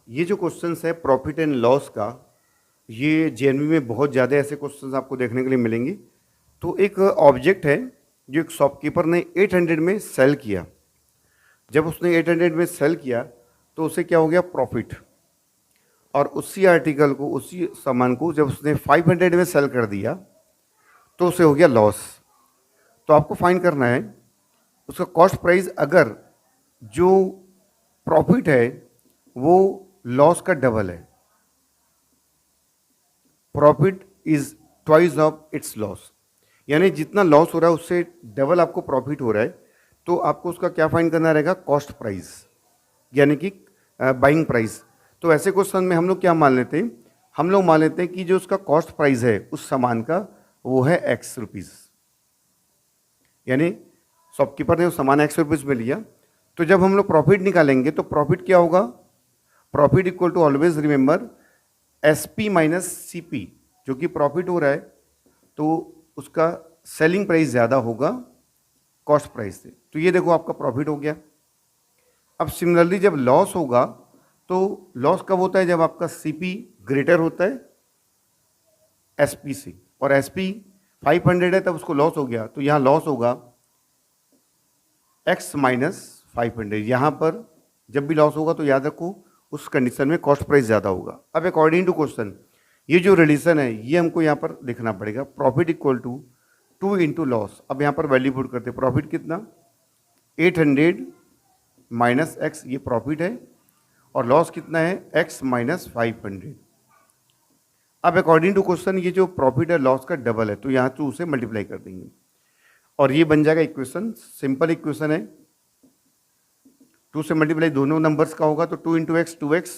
ये जो क्वेश्चंस है प्रॉफिट एंड लॉस का, ये जेएनवी में बहुत ज़्यादा ऐसे क्वेश्चंस आपको देखने के लिए मिलेंगे। तो एक ऑब्जेक्ट है जो एक शॉपकीपर ने 800 में सेल किया। जब उसने 800 में सेल किया तो उसे क्या हो गया, प्रॉफिट। और उसी आर्टिकल को, उसी सामान को जब उसने 500 में सेल कर दिया तो उसे हो गया लॉस। तो आपको फाइंड करना है उसका कॉस्ट प्राइस, अगर जो प्रॉफिट है वो लॉस का डबल है। Profit is twice of its loss, यानी जितना लॉस हो रहा है उससे डबल आपको प्रॉफिट हो रहा है। तो आपको उसका क्या फाइंड करना रहेगा, कॉस्ट प्राइस, यानी कि बाइंग प्राइस। तो ऐसे क्वेश्चन में हम लोग क्या मान लेते हैं, हम लोग मान लेते हैं कि जो उसका कॉस्ट प्राइस है उस सामान का वो है एक्स रुपीज़, यानी शॉपकीपर ने वो सामान एक्स रुपीज़ में लिया। तो जब हम लोग प्रॉफिट निकालेंगे तो प्रॉफिट क्या होगा, profit equal to always remember S P minus C P. जो कि प्रॉफिट हो रहा है तो उसका सेलिंग प्राइस ज़्यादा होगा कॉस्ट प्राइस से। तो ये देखो आपका प्रॉफिट हो गया। अब सिमिलरली जब लॉस होगा तो लॉस कब होता है, जब आपका सी पी ग्रेटर होता है एस पी से, और एस पी 500 है तब उसको लॉस हो गया। तो यहाँ लॉस होगा x माइनस 500। यहाँ पर जब भी लॉस होगा तो याद रखो उस कंडीशन में कॉस्ट प्राइस ज़्यादा होगा। अब अकॉर्डिंग टू क्वेश्चन ये जो रिलेशन है ये हमको यहाँ पर देखना पड़ेगा, profit equal to 2 into loss. अब यहाँ पर वैल्यू पुट करते हैं, प्रॉफिट कितना 800 माइनस एक्स, ये प्रॉफिट है, और लॉस कितना है x माइनस 500। अब अकॉर्डिंग टू क्वेश्चन ये जो प्रॉफिट है लॉस का डबल है, तो यहाँ टू से मल्टीप्लाई कर देंगे और ये बन जाएगा इक्वेशन। सिंपल इक्वेशन है, 2 से मल्टीप्लाई दोनों नंबर्स का होगा तो 2 इंटू एक्स 2x,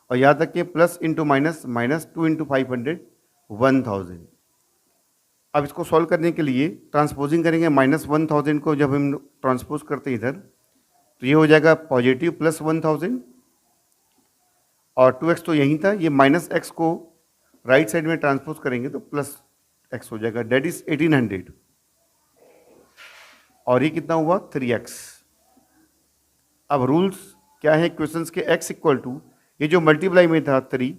और याद रखिए plus into minus, minus 2 into 500 1000। अब इसको सॉल्व करने के लिए ट्रांसपोजिंग करेंगे, माइनस 1000 को जब हम ट्रांसपोज करते हैं इधर तो ये हो जाएगा पॉजिटिव प्लस 1000, और 2x तो यहीं था, ये माइनस एक्स को राइट साइड में ट्रांसपोज करेंगे तो प्लस एक्स हो जाएगा, डेट इज 1800। और ये कितना हुआ 3x। अब रूल्स क्या है क्वेश्चंस के, x इक्वल टू ये जो मल्टीप्लाई में था 3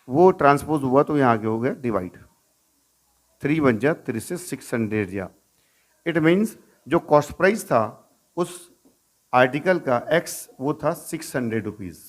वो ट्रांसपोज हुआ तो यहाँ आगे हो गया डिवाइड, 3 बन जा 3 से 600 जा। इट मीन्स जो कॉस्ट प्राइस था उस आर्टिकल का x वो था 600 रुपीज़।